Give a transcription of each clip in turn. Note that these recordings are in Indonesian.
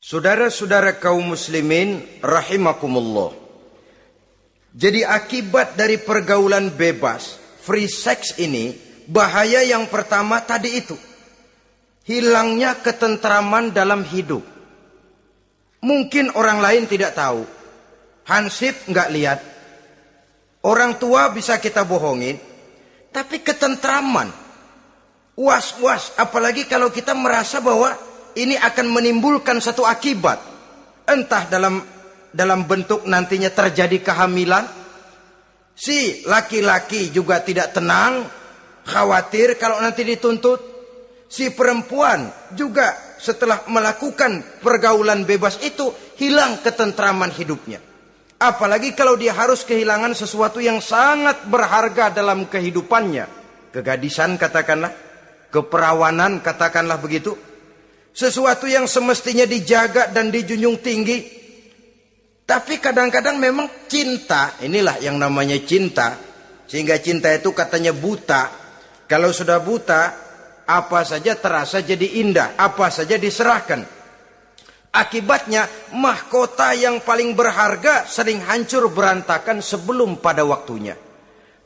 Saudara-saudara kaum muslimin rahimakumullah. Jadi akibat dari pergaulan bebas, free sex ini, bahaya yang pertama tadi itu. Hilangnya ketentraman dalam hidup. Mungkin orang lain tidak tahu. Hansip nggak lihat. Orang tua bisa kita bohongin. Tapi ketentraman. Was-was. Apalagi kalau kita merasa bahwa ini akan menimbulkan satu akibat. Entah dalam bentuk nantinya terjadi kehamilan. Si laki-laki juga tidak tenang. Khawatir kalau nanti dituntut. Si perempuan juga setelah melakukan pergaulan bebas itu hilang ketentraman hidupnya. Apalagi kalau dia harus kehilangan sesuatu yang sangat berharga dalam kehidupannya. Kegadisan katakanlah, keperawanan katakanlah begitu. Sesuatu yang semestinya dijaga dan dijunjung tinggi. Tapi kadang-kadang memang cinta, inilah yang namanya cinta. Sehingga cinta itu katanya buta. Kalau sudah buta, apa saja terasa jadi indah, apa saja diserahkan. Akibatnya mahkota yang paling berharga sering hancur berantakan sebelum pada waktunya.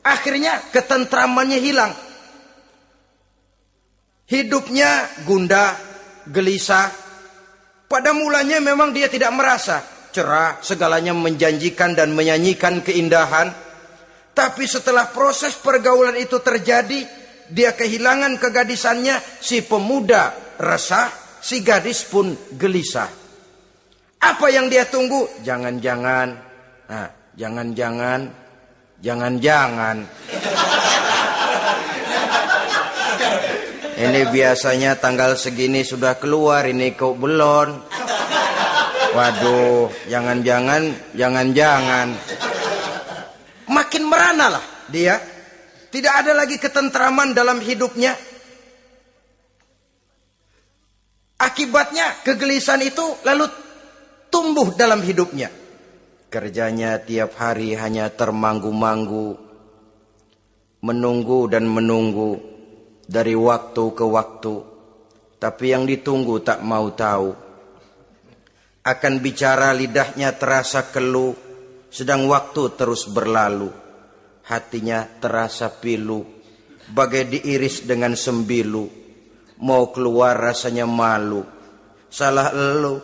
Akhirnya ketentramannya hilang. Hidupnya gundah, gelisah. Pada mulanya memang dia tidak merasa cerah, segalanya menjanjikan dan menyanyikan keindahan. Tapi setelah proses pergaulan itu terjadi, dia kehilangan kegadisannya, si pemuda resah, si gadis pun gelisah. Apa yang dia tunggu? Jangan-jangan. Nah, jangan-jangan. Ini biasanya tanggal segini sudah keluar, ini kok belum. Waduh, jangan-jangan. Makin merana lah dia. Tidak ada lagi ketentraman dalam hidupnya. Akibatnya kegelisahan itu lalu tumbuh dalam hidupnya. Kerjanya tiap hari hanya termanggu-manggu. Menunggu dan menunggu. Dari waktu ke waktu. Tapi yang ditunggu tak mau tahu. Akan bicara lidahnya terasa keluh. Sedang waktu terus berlalu. Hatinya terasa pilu, bagai diiris dengan sembilu. Mau keluar rasanya malu. Salah elu.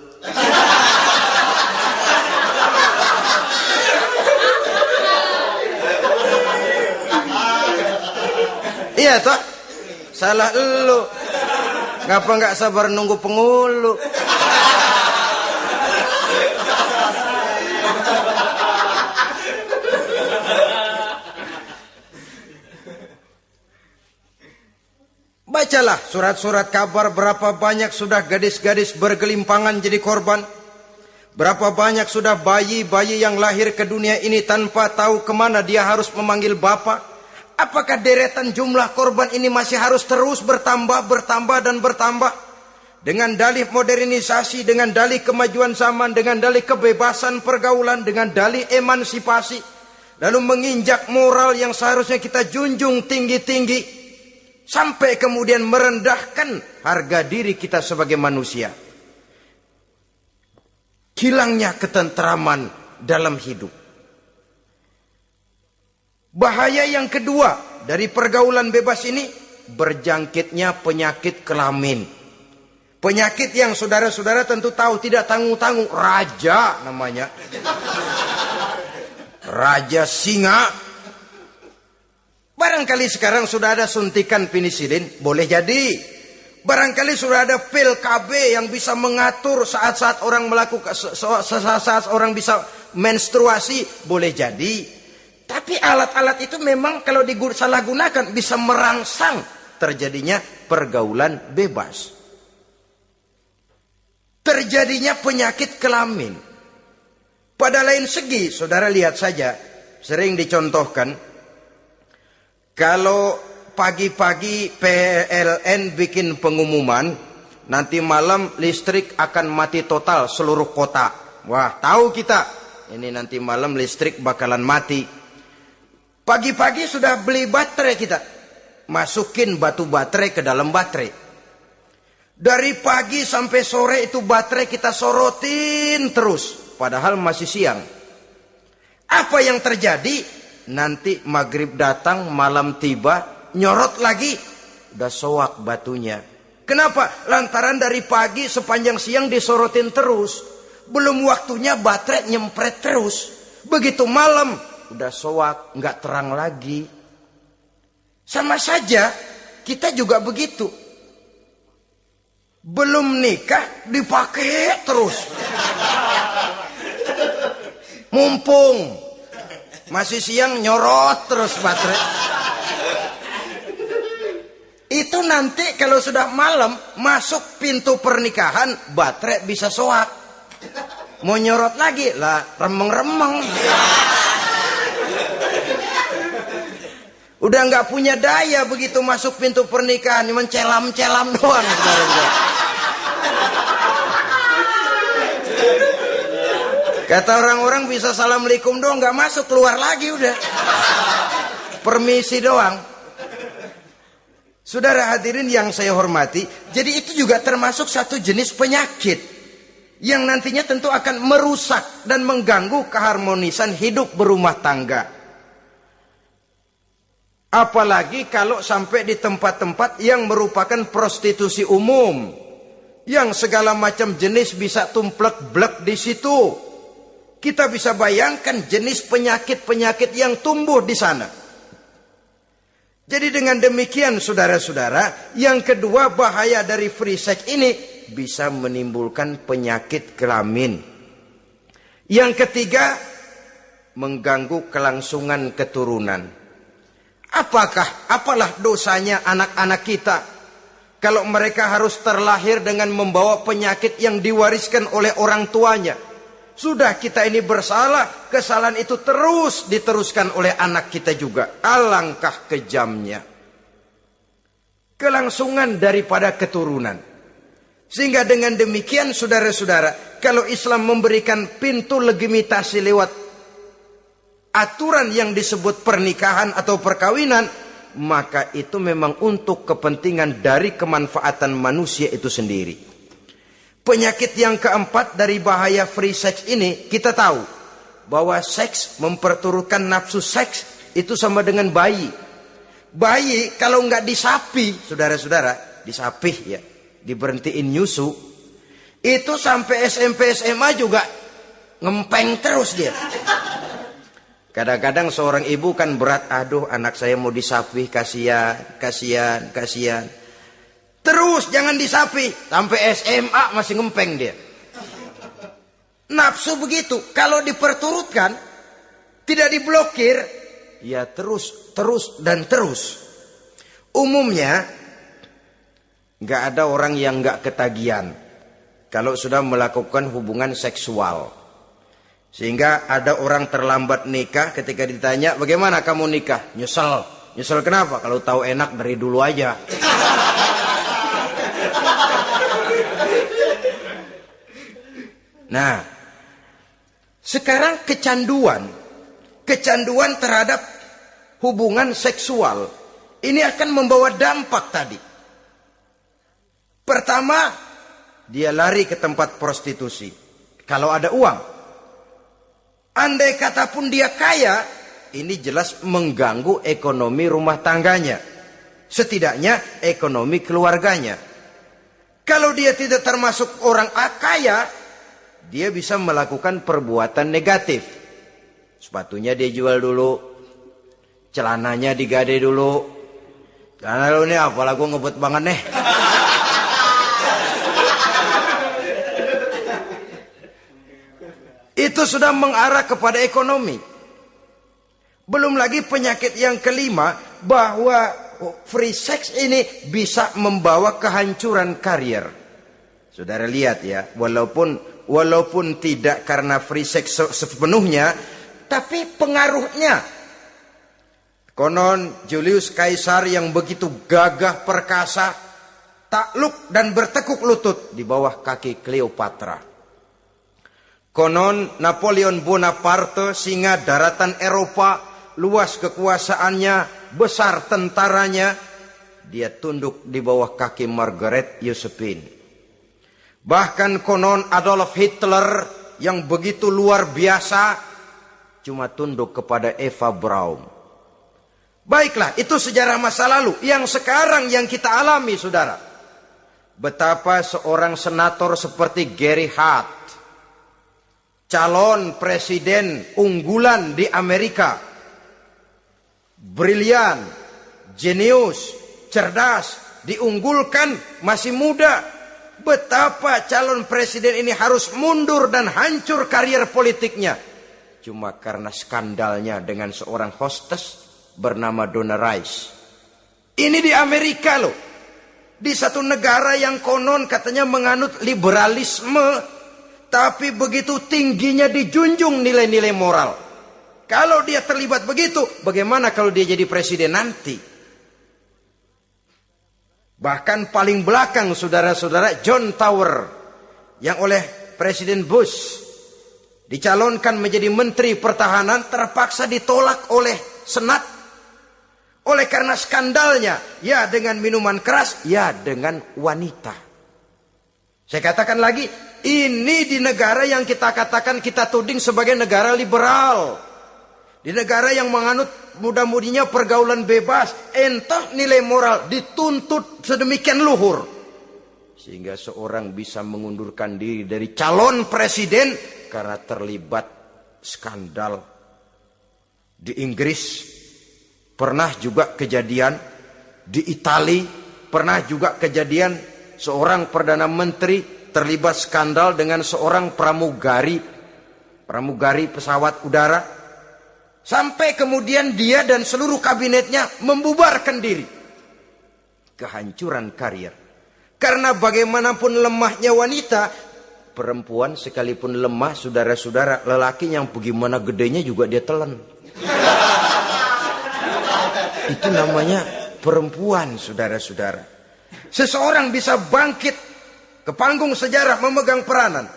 Iya toh? Salah elu. Ngapa nggak sabar nunggu penghulu? Bacalah surat-surat kabar berapa banyak sudah gadis-gadis bergelimpangan jadi korban. Berapa banyak sudah bayi-bayi yang lahir ke dunia ini tanpa tahu kemana dia harus memanggil bapak. Apakah deretan jumlah korban ini masih harus terus bertambah dan bertambah? Dengan dalih modernisasi, dengan dalih kemajuan zaman, dengan dalih kebebasan pergaulan, dengan dalih emansipasi. Lalu menginjak moral yang seharusnya kita junjung tinggi-tinggi. Sampai kemudian merendahkan harga diri kita sebagai manusia. Hilangnya ketentraman dalam hidup. Bahaya yang kedua dari pergaulan bebas ini, berjangkitnya penyakit kelamin. Penyakit yang saudara-saudara tentu tahu, tidak tanggung-tanggung. Raja namanya. Raja singa. Barangkali sekarang sudah ada suntikan penisilin, boleh jadi. Barangkali sudah ada pil KB yang bisa mengatur saat-saat orang melakukan, saat orang bisa menstruasi, boleh jadi. Tapi alat-alat itu memang kalau disalahgunakan bisa merangsang terjadinya pergaulan bebas. Terjadinya penyakit kelamin. Pada lain segi, saudara lihat saja, sering dicontohkan. Kalau pagi-pagi PLN bikin pengumuman, nanti malam listrik akan mati total seluruh kota. Wah, tahu kita, ini nanti malam listrik bakalan mati. Pagi-pagi sudah beli baterai kita. Masukin batu baterai ke dalam baterai. Dari pagi sampai sore itu baterai kita sorotin terus. Padahal masih siang. Apa yang terjadi? Nanti maghrib datang, malam tiba, nyorot lagi. Udah soak batunya. Kenapa? Lantaran dari pagi sepanjang siang disorotin terus. Belum waktunya baterai nyempret terus. Begitu malam, udah soak, nggak terang lagi. Sama saja, kita juga begitu. Belum nikah dipakai terus. Mumpung masih siang nyorot terus baterai. Itu nanti kalau sudah malam masuk pintu pernikahan baterai bisa soak. Mau nyorot lagi lah remeng-remeng. Udah nggak punya daya begitu masuk pintu pernikahan, cuma celam-celam doang. Kata orang-orang bisa assalamualaikum doang, nggak masuk, keluar lagi udah. Permisi doang. Saudara hadirin yang saya hormati, jadi itu juga termasuk satu jenis penyakit yang nantinya tentu akan merusak dan mengganggu keharmonisan hidup berumah tangga. Apalagi kalau sampai di tempat-tempat yang merupakan prostitusi umum, yang segala macam jenis bisa tumplek-blek di situ. Kita bisa bayangkan jenis penyakit-penyakit yang tumbuh di sana. Jadi dengan demikian saudara-saudara, yang kedua bahaya dari free sex ini bisa menimbulkan penyakit kelamin. Yang ketiga, mengganggu kelangsungan keturunan. Apalah dosanya anak-anak kita kalau mereka harus terlahir dengan membawa penyakit yang diwariskan oleh orang tuanya? Sudah kita ini bersalah, kesalahan itu terus diteruskan oleh anak kita juga. Alangkah kejamnya kelangsungan daripada keturunan. Sehingga dengan demikian saudara-saudara, kalau Islam memberikan pintu legitimasi lewat aturan yang disebut pernikahan atau perkawinan, maka itu memang untuk kepentingan dari kemanfaatan manusia itu sendiri. Penyakit yang keempat dari bahaya free sex ini, kita tahu bahwa seks memperturutkan nafsu seks itu sama dengan bayi. Bayi kalau nggak disapi, saudara-saudara, disapih ya, diberhentiin nyusu, itu sampai SMP SMA juga ngempeng terus dia. Kadang-kadang seorang ibu kan berat, aduh anak saya mau disapih, kasihan. Terus jangan disapi, sampai SMA masih ngempeng dia. Nafsu begitu, kalau diperturutkan, tidak diblokir, ya terus dan terus. Umumnya nggak ada orang yang nggak ketagihan kalau sudah melakukan hubungan seksual. Sehingga ada orang terlambat nikah, ketika ditanya bagaimana kamu nikah, nyesel kenapa? Kalau tahu enak dari dulu aja. Nah, sekarang kecanduan terhadap hubungan seksual ini akan membawa dampak tadi. Pertama, dia lari ke tempat prostitusi. Kalau ada uang, andai kata pun dia kaya, ini jelas mengganggu ekonomi rumah tangganya. Setidaknya ekonomi keluarganya. Kalau dia tidak termasuk orang kaya, dia bisa melakukan perbuatan negatif. Sepatunya dia jual dulu, celananya digade dulu. Celana lu nih apalah gue ngebut banget nih. Itu sudah mengarah kepada ekonomi. Belum lagi penyakit yang kelima, bahwa free sex ini bisa membawa kehancuran karier. Saudara lihat ya, walaupun tidak karena free sex sepenuhnya, tapi pengaruhnya. Konon Julius Caesar yang begitu gagah perkasa, takluk dan bertekuk lutut di bawah kaki Cleopatra. Konon Napoleon Bonaparte, singa daratan Eropa, luas kekuasaannya, besar tentaranya, dia tunduk di bawah kaki Margaret Josephine. Bahkan konon Adolf Hitler yang begitu luar biasa cuma tunduk kepada Eva Braun. Baiklah, itu sejarah masa lalu. Yang sekarang yang kita alami, saudara. Betapa seorang senator seperti Gary Hart, calon presiden unggulan di Amerika, brilian, jenius, cerdas, diunggulkan, masih muda. Betapa calon presiden ini harus mundur dan hancur karier politiknya. Cuma karena skandalnya dengan seorang hostess bernama Donna Rice. Ini di Amerika loh. Di satu negara yang konon katanya menganut liberalisme, tapi begitu tingginya dijunjung nilai-nilai moral. Kalau dia terlibat begitu, bagaimana kalau dia jadi presiden nanti? Bahkan paling belakang saudara-saudara, John Tower yang oleh Presiden Bush dicalonkan menjadi Menteri Pertahanan terpaksa ditolak oleh Senat. Oleh karena skandalnya, ya dengan minuman keras, ya dengan wanita. Saya katakan lagi, ini di negara yang kita katakan kita tuding sebagai negara liberal. Di negara yang menganut mudah-mudinya pergaulan bebas, entah nilai moral dituntut sedemikian luhur. Sehingga seorang bisa mengundurkan diri dari calon presiden karena terlibat skandal. Di Inggris pernah juga kejadian, di Italia pernah juga kejadian seorang Perdana Menteri terlibat skandal dengan seorang pramugari pesawat udara. Sampai kemudian dia dan seluruh kabinetnya membubarkan diri. Kehancuran karier. Karena bagaimanapun lemahnya wanita, perempuan sekalipun lemah, saudara-saudara, lelaki yang bagaimana gedenya juga dia telan. Itu namanya perempuan, saudara-saudara. Seseorang bisa bangkit ke panggung sejarah memegang peranan.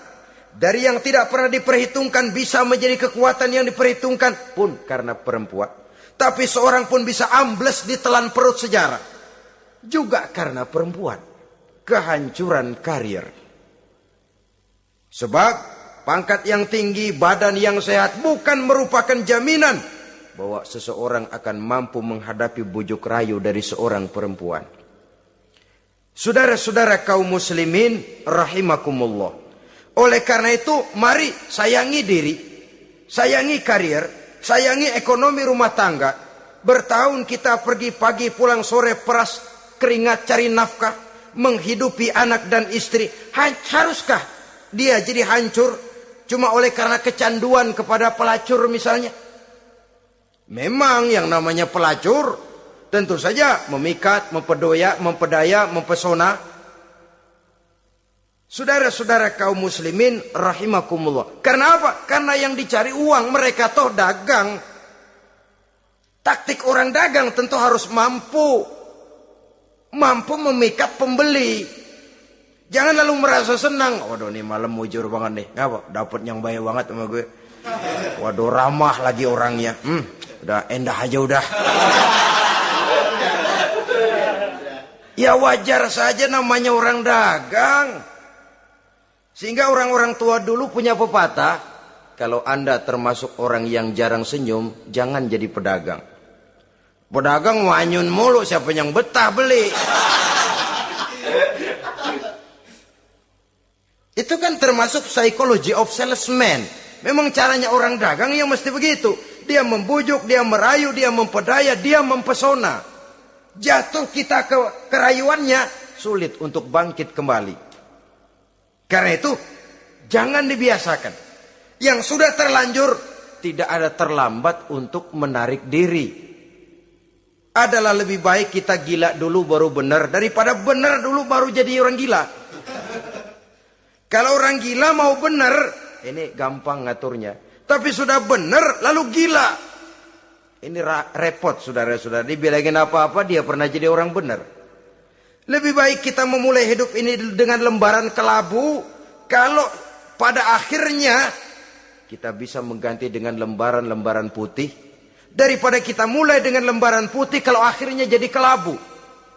Dari yang tidak pernah diperhitungkan bisa menjadi kekuatan yang diperhitungkan pun karena perempuan. Tapi seorang pun bisa ambles di telan perut sejarah. Juga karena perempuan. Kehancuran karier. Sebab pangkat yang tinggi, badan yang sehat bukan merupakan jaminan bahwa seseorang akan mampu menghadapi bujuk rayu dari seorang perempuan. Saudara-saudara kaum muslimin rahimakumullah. Oleh karena itu, mari sayangi diri, sayangi karier, sayangi ekonomi rumah tangga. Bertahun kita pergi pagi pulang sore peras keringat cari nafkah, menghidupi anak dan istri. Haruskah dia jadi hancur cuma oleh karena kecanduan kepada pelacur misalnya? Memang yang namanya pelacur tentu saja memikat, mempedaya, mempesona. Saudara-saudara kaum muslimin rahimakumullah. Karena apa? Karena yang dicari uang, mereka toh dagang. Taktik orang dagang tentu harus mampu memikat pembeli. Jangan lalu merasa senang. Waduh, ini malam mujur banget nih. Ngapa? Dapat yang baik banget sama gue. Waduh, ramah lagi orangnya. Udah endah aja udah. Ya wajar saja namanya orang dagang. Sehingga orang-orang tua dulu punya pepatah, kalau Anda termasuk orang yang jarang senyum, jangan jadi pedagang. Pedagang wanyun mulu, siapa yang betah beli? Itu kan termasuk psychology of salesman. Memang caranya orang dagang yang mesti begitu. Dia membujuk, dia merayu, dia mempedaya, dia mempesona. Jatuh kita ke kerayuannya, sulit untuk bangkit kembali. Karena itu, jangan dibiasakan. Yang sudah terlanjur, tidak ada terlambat untuk menarik diri. Adalah lebih baik kita gila dulu baru benar, daripada benar dulu baru jadi orang gila. Kalau orang gila mau benar, ini gampang ngaturnya. Tapi sudah benar, lalu gila. Ini repot, saudara-saudara. Dibilangin apa-apa, dia pernah jadi orang benar. Lebih baik kita memulai hidup ini dengan lembaran kelabu. Kalau pada akhirnya kita bisa mengganti dengan lembaran-lembaran putih. Daripada kita mulai dengan lembaran putih kalau akhirnya jadi kelabu.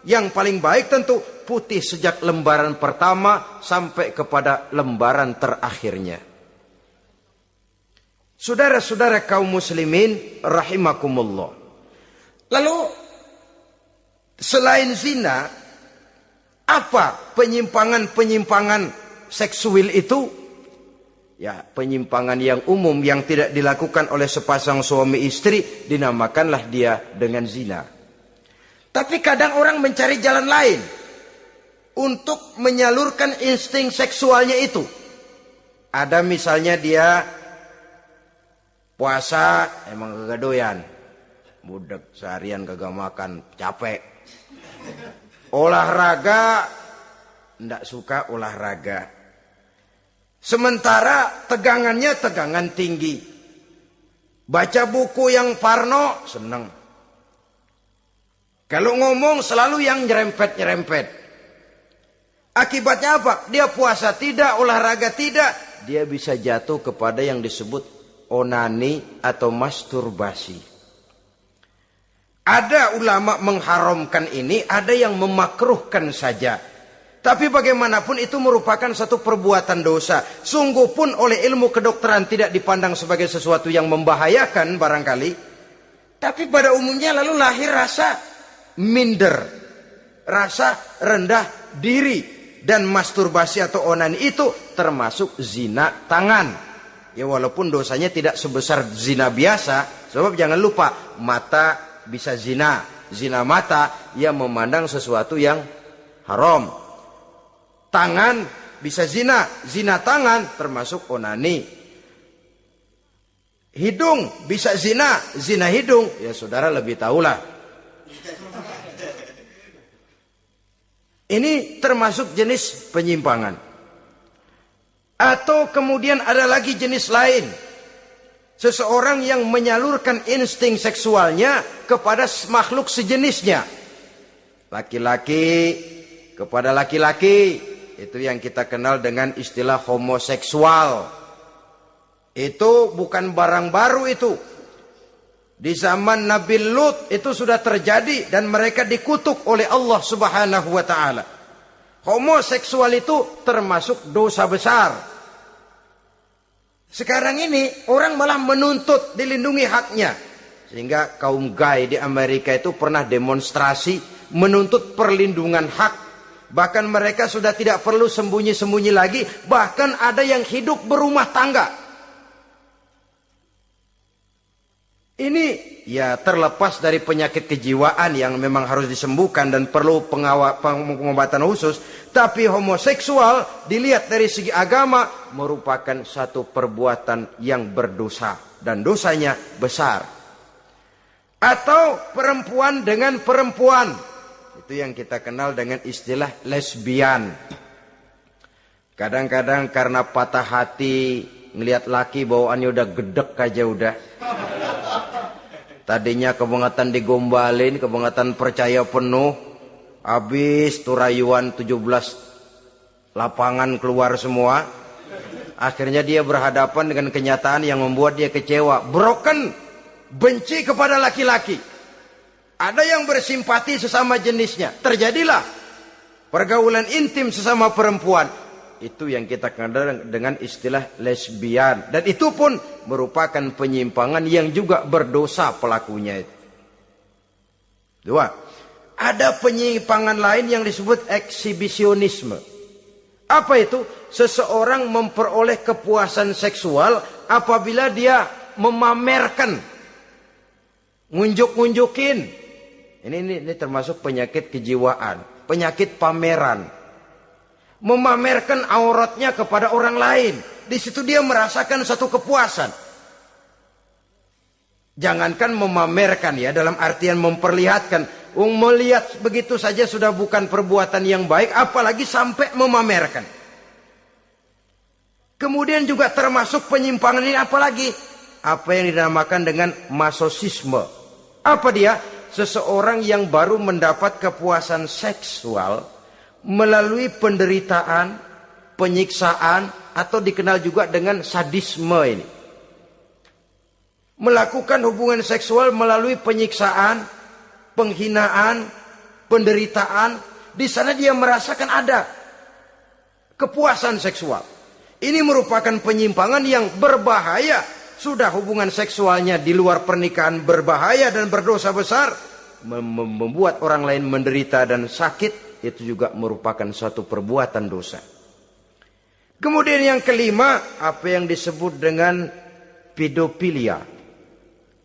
Yang paling baik tentu putih sejak lembaran pertama sampai kepada lembaran terakhirnya. Saudara-saudara kaum muslimin rahimakumullah. Lalu selain zina, apa penyimpangan-penyimpangan seksual itu? Ya, penyimpangan yang umum yang tidak dilakukan oleh sepasang suami istri dinamakanlah dia dengan zina. Tapi kadang orang mencari jalan lain untuk menyalurkan insting seksualnya itu. Ada misalnya dia puasa emang kagak doyan. Budak seharian kagak makan, capek. Olahraga ndak suka olahraga. Sementara tegangannya tegangan tinggi. Baca buku yang parno seneng. Kalau ngomong selalu yang nyerempet-nyerempet. Akibatnya apa? Dia puasa tidak, olahraga tidak. Dia bisa jatuh kepada yang disebut onani atau masturbasi. Ada ulama mengharamkan ini, ada yang memakruhkan saja. Tapi bagaimanapun itu merupakan satu perbuatan dosa. Sungguh pun oleh ilmu kedokteran tidak dipandang sebagai sesuatu yang membahayakan barangkali. Tapi pada umumnya lalu lahir rasa minder, rasa rendah diri, dan masturbasi atau onani itu termasuk zina tangan. Ya walaupun dosanya tidak sebesar zina biasa, sebab jangan lupa mata bisa zina, zina mata yang memandang sesuatu yang haram. Tangan bisa zina, zina tangan termasuk onani. Hidung bisa zina, zina hidung. Ya saudara lebih tahulah. Ini termasuk jenis penyimpangan. Atau kemudian ada lagi jenis lain. Seseorang yang menyalurkan insting seksualnya kepada makhluk sejenisnya. Laki-laki kepada laki-laki. Itu yang kita kenal dengan istilah homoseksual. Itu bukan barang baru itu. Di zaman Nabi Lut itu sudah terjadi dan mereka dikutuk oleh Allah Subhanahu wa taala. Homoseksual itu termasuk dosa besar. Sekarang ini orang malah menuntut dilindungi haknya. Sehingga kaum gay di Amerika itu pernah demonstrasi menuntut perlindungan hak. Bahkan mereka sudah tidak perlu sembunyi-sembunyi lagi, bahkan ada yang hidup berumah tangga. Ini ya terlepas dari penyakit kejiwaan yang memang harus disembuhkan dan perlu pengobatan khusus. Tapi homoseksual dilihat dari segi agama merupakan satu perbuatan yang berdosa. Dan dosanya besar. Atau perempuan dengan perempuan. Itu yang kita kenal dengan istilah lesbian. Kadang-kadang karena patah hati ngelihat laki bawaannya udah gedek aja udah. Tadinya kebangatan digombalin, kebangatan percaya penuh. Habis tuh rayuan 17 lapangan keluar semua. Akhirnya dia berhadapan dengan kenyataan yang membuat dia kecewa. Broken, benci kepada laki-laki. Ada yang bersimpati sesama jenisnya. Terjadilah pergaulan intim sesama perempuan. Itu yang kita kenal dengan istilah lesbian. Dan itu pun merupakan penyimpangan yang juga berdosa pelakunya itu. Dua. Ada penyimpangan lain yang disebut eksibisionisme. Apa itu? Seseorang memperoleh kepuasan seksual apabila dia memamerkan. Ngunjuk-ngunjukin. Ini termasuk penyakit kejiwaan. Penyakit pameran. Memamerkan auratnya kepada orang lain. Di situ dia merasakan satu kepuasan. Jangankan memamerkan ya, dalam artian memperlihatkan. Melihat begitu saja sudah bukan perbuatan yang baik, apalagi sampai memamerkan. Kemudian juga termasuk penyimpangan ini apalagi? Apa yang dinamakan dengan masochisme. Apa dia? Seseorang yang baru mendapat kepuasan seksual melalui penderitaan, penyiksaan, atau dikenal juga dengan sadisme ini. Melakukan hubungan seksual melalui penyiksaan, penghinaan, penderitaan. Di sana dia merasakan ada kepuasan seksual. Ini merupakan penyimpangan yang berbahaya. Sudah hubungan seksualnya di luar pernikahan berbahaya dan berdosa besar. Membuat orang lain menderita dan sakit, itu juga merupakan suatu perbuatan dosa. Kemudian yang kelima, apa yang disebut dengan pedofilia.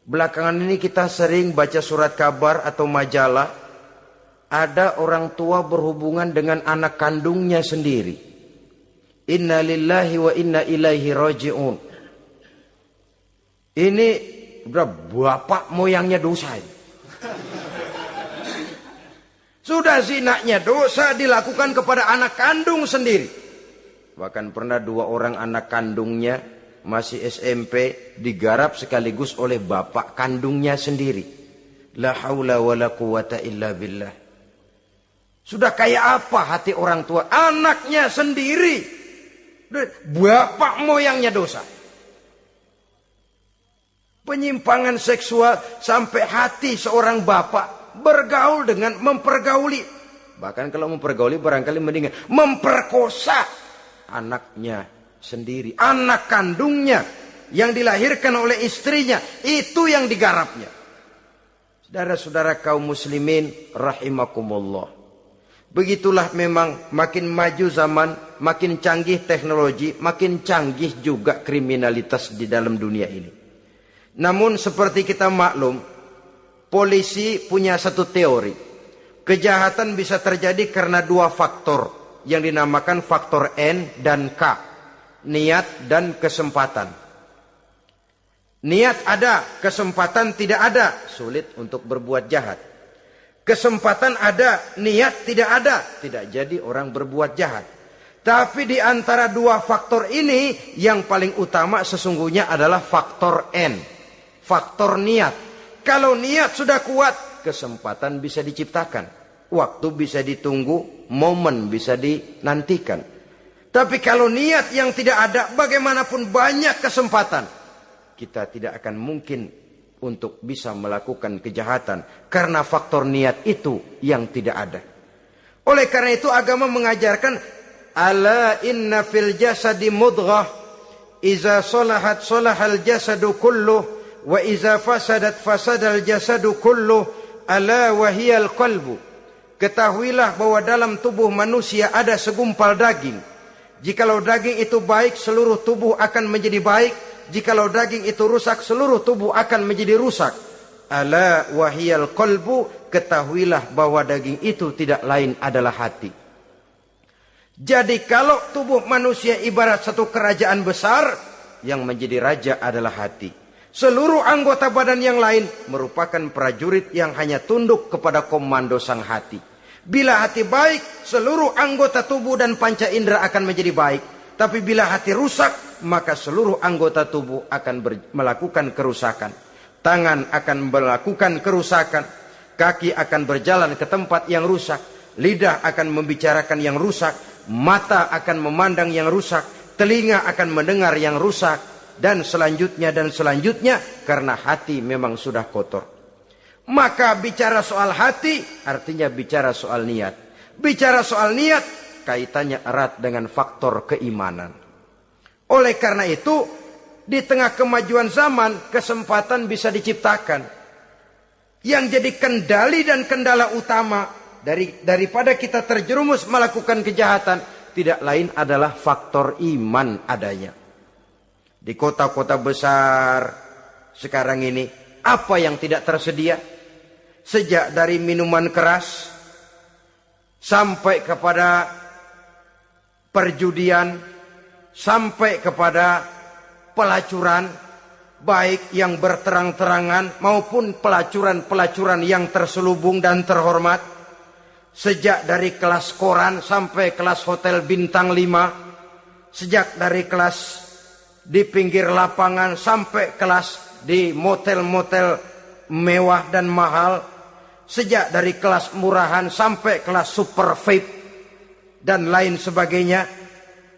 Belakangan ini kita sering baca surat kabar atau majalah, ada orang tua berhubungan dengan anak kandungnya sendiri. Inna lillahi wa inna ilaihi raji'un. Ini udah bapak moyangnya dosa ini. Sudah zinanya dosa dilakukan kepada anak kandung sendiri. Bahkan pernah 2 orang anak kandungnya masih SMP digarap sekaligus oleh bapak kandungnya sendiri. La haula wa la quwata illa billah. Sudah kayak apa hati orang tua? Anaknya sendiri. Bapak moyangnya dosa. Penyimpangan seksual sampai hati seorang bapak bergaul dengan mempergauli. Bahkan kalau mempergauli barangkali mendingan memperkosa anaknya sendiri. Anak kandungnya yang dilahirkan oleh istrinya. Itu yang digarapnya. Saudara-saudara kaum muslimin rahimakumullah. Begitulah memang makin maju zaman, makin canggih teknologi, makin canggih juga kriminalitas di dalam dunia ini. Namun seperti kita maklum, polisi punya satu teori. Kejahatan bisa terjadi karena 2 faktor yang dinamakan faktor N dan K. Niat dan kesempatan. Niat ada, kesempatan tidak ada, sulit untuk berbuat jahat. Kesempatan ada, niat tidak ada, tidak jadi orang berbuat jahat. Tapi di antara 2 faktor ini, yang paling utama sesungguhnya adalah faktor N. Faktor niat. Kalau niat sudah kuat, kesempatan bisa diciptakan. Waktu bisa ditunggu, momen bisa dinantikan. Tapi kalau niat yang tidak ada, bagaimanapun banyak kesempatan, kita tidak akan mungkin untuk bisa melakukan kejahatan karena faktor niat itu yang tidak ada. Oleh karena itu agama mengajarkan ala inna fil jasadi mudghah iza salahat salahal jasadu kulluh wa iza fasadat fasadal jasadu kulluh ala wahiyal qalbu. Ketahuilah bahwa dalam tubuh manusia ada segumpal daging. Jikalau daging itu baik, seluruh tubuh akan menjadi baik. Jikalau daging itu rusak, seluruh tubuh akan menjadi rusak. Ala wahiyal qalbu, ketahuilah bahwa daging itu tidak lain adalah hati. Jadi kalau tubuh manusia ibarat satu kerajaan besar, yang menjadi raja adalah hati. Seluruh anggota badan yang lain merupakan prajurit yang hanya tunduk kepada komando sang hati. Bila hati baik, seluruh anggota tubuh dan panca indera akan menjadi baik. Tapi bila hati rusak, maka seluruh anggota tubuh akan melakukan kerusakan. Tangan akan melakukan kerusakan. Kaki akan berjalan ke tempat yang rusak. Lidah akan membicarakan yang rusak. Mata akan memandang yang rusak. Telinga akan mendengar yang rusak. Dan selanjutnya karena hati memang sudah kotor. Maka bicara soal hati artinya bicara soal niat. Bicara soal niat kaitannya erat dengan faktor keimanan. Oleh karena itu, di tengah kemajuan zaman, kesempatan bisa diciptakan. Yang jadi kendali dan kendala utama daripada kita terjerumus melakukan kejahatan, tidak lain adalah faktor iman adanya. Di kota-kota besar sekarang ini, apa yang tidak tersedia? Sejak dari minuman keras, sampai kepada perjudian, sampai kepada pelacuran, baik yang berterang-terangan maupun pelacuran-pelacuran yang terselubung dan terhormat. Sejak dari kelas koran sampai kelas hotel bintang 5. Sejak dari kelas di pinggir lapangan sampai kelas di motel-motel mewah dan mahal. Sejak dari kelas murahan sampai kelas super VIP dan lain sebagainya.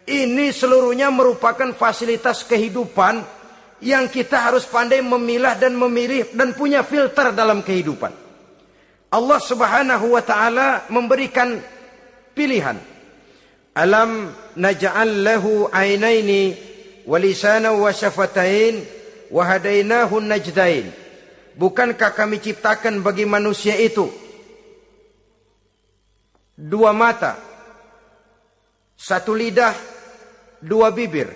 Ini seluruhnya merupakan fasilitas kehidupan yang kita harus pandai memilah dan memilih dan punya filter dalam kehidupan. Allah Subhanahu wa taala memberikan pilihan. Alam naj'al lahu 'ainaini wa lisanan wa syafatain wa hadainahu najdain. Bukankah kami ciptakan bagi manusia itu dua mata, satu lidah, dua bibir.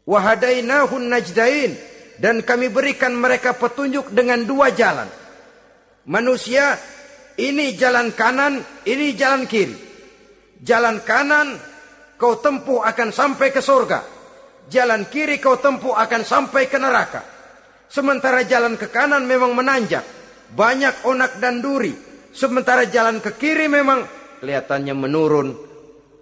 Wa hadainahu najdain, dan kami berikan mereka petunjuk dengan dua jalan. Manusia, ini jalan kanan, ini jalan kiri. Jalan kanan kau tempuh akan sampai ke surga. Jalan kiri kau tempuh akan sampai ke neraka. Sementara jalan ke kanan memang menanjak, banyak onak dan duri. Sementara jalan ke kiri memang kelihatannya menurun,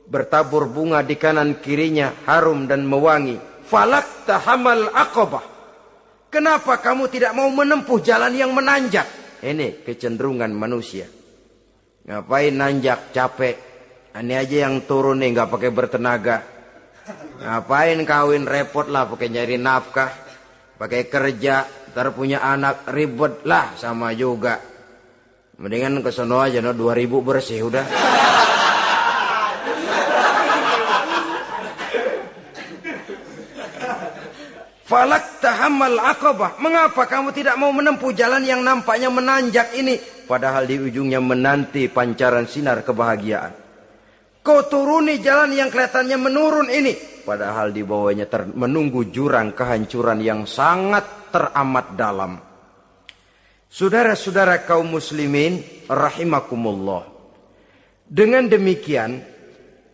bertabur bunga di kanan kirinya, harum dan mewangi. Falak tahamal aqabah. Kenapa kamu tidak mau menempuh jalan yang menanjak? Ini kecenderungan manusia. Ngapain nanjak, capek. Ini aja yang turun nih nggak pakai bertenaga. Ngapain kawin, repot lah pakai nyari nafkah, pakai kerja, ntar punya anak ribet lah, sama juga. Mendingan ke sono aja, 2000 bersih udah. Falak tahamal aqabah. Mengapa kamu tidak mau menempuh jalan yang nampaknya menanjak ini, padahal di ujungnya menanti pancaran sinar kebahagiaan? Kau turuni jalan yang kelihatannya menurun ini, padahal di bawahnya menunggu jurang kehancuran yang sangat teramat dalam. Saudara-saudara kaum muslimin rahimakumullah. Dengan demikian,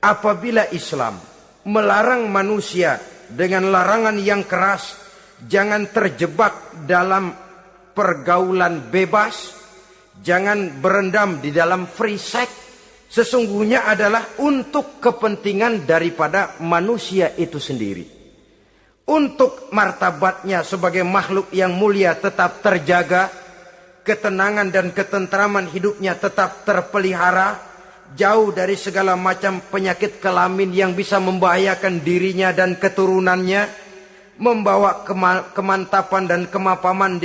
apabila Islam melarang manusia dengan larangan yang keras, jangan terjebak dalam pergaulan bebas, jangan berendam di dalam free sex, sesungguhnya adalah untuk kepentingan daripada manusia itu sendiri. Untuk martabatnya sebagai makhluk yang mulia tetap terjaga, ketenangan dan ketentraman hidupnya tetap terpelihara, jauh dari segala macam penyakit kelamin yang bisa membahayakan dirinya dan keturunannya, membawa kemantapan dan kemapanan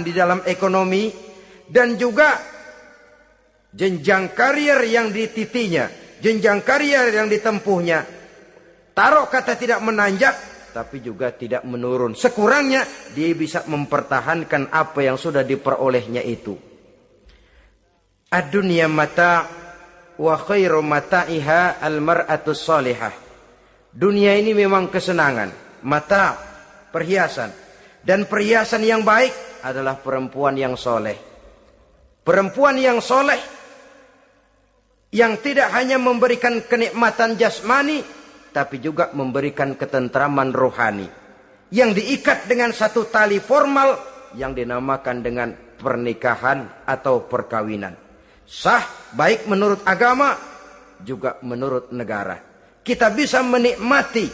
di dalam ekonomi, dan juga jenjang karier yang dititinya, jenjang karier yang ditempuhnya. Taruh kata tidak menanjak, tapi juga tidak menurun. Sekurangnya dia bisa mempertahankan apa yang sudah diperolehnya itu. Ad-dunya mata' wa khairu mata'iha al-mar'atus salihah. Dunia ini memang kesenangan, mata', perhiasan. Dan perhiasan yang baik adalah perempuan yang soleh. Perempuan yang soleh yang tidak hanya memberikan kenikmatan jasmani, tapi juga memberikan ketentraman rohani, yang diikat dengan satu tali formal yang dinamakan dengan pernikahan atau perkawinan. Sah baik menurut agama juga menurut negara. Kita bisa menikmati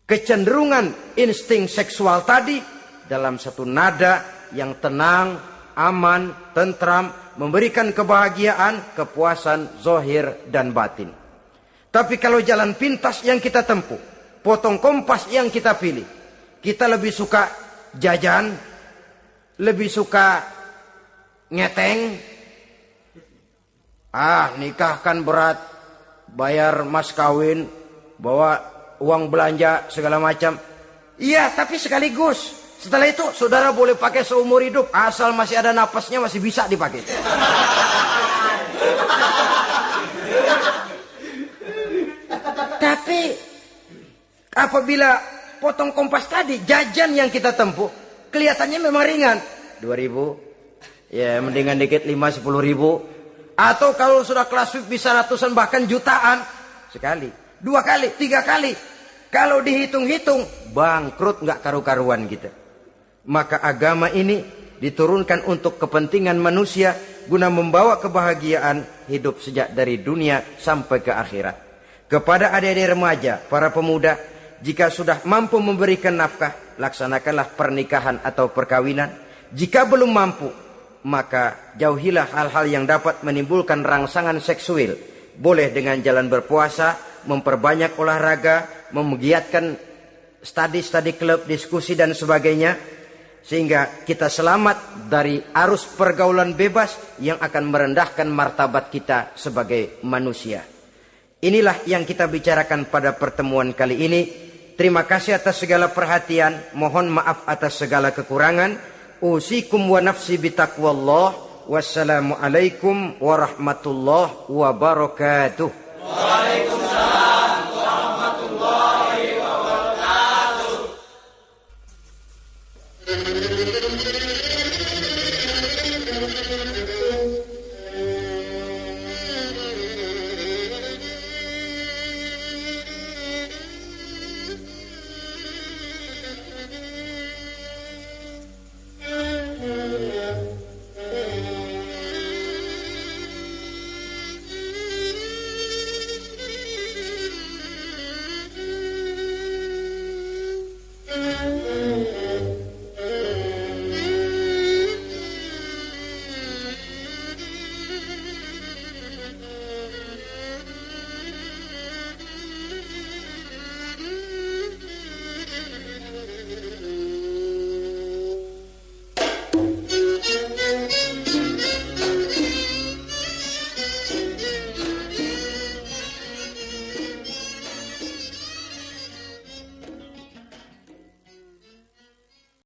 kecenderungan insting seksual tadi dalam satu nada yang tenang, aman, tentram, memberikan kebahagiaan, kepuasan zahir dan batin. Tapi kalau jalan pintas yang kita tempuh, potong kompas yang kita pilih, kita lebih suka jajan, lebih suka ngeteng. Nikah kan berat, bayar mas kawin, bawa uang belanja segala macam. Iya, tapi sekaligus. Setelah itu saudara boleh pakai seumur hidup, asal masih ada napasnya masih bisa dipakai. Tapi apabila potong kompas tadi, jajan yang kita tempuh kelihatannya memang ringan, 2000, ya mendingan dikit 5-10 ribu. Atau kalau sudah kelas VIP bisa ratusan bahkan jutaan. Sekali, 2 kali, 3 kali. Kalau dihitung-hitung bangkrut nggak karu-karuan kita. Maka agama ini diturunkan untuk kepentingan manusia, guna membawa kebahagiaan hidup sejak dari dunia sampai ke akhirat. Kepada adik-adik remaja, para pemuda, jika sudah mampu memberikan nafkah, laksanakanlah pernikahan atau perkawinan. Jika belum mampu, maka jauhilah hal-hal yang dapat menimbulkan rangsangan seksual. Boleh dengan jalan berpuasa, memperbanyak olahraga, menggiatkan studi-studi klub, diskusi dan sebagainya. Sehingga kita selamat dari arus pergaulan bebas yang akan merendahkan martabat kita sebagai manusia. Inilah yang kita bicarakan pada pertemuan kali ini. Terima kasih atas segala perhatian. Mohon maaf atas segala kekurangan. Usikum wa nafsi bitaqwallah. Wassalamualaikum warahmatullahi wabarakatuh.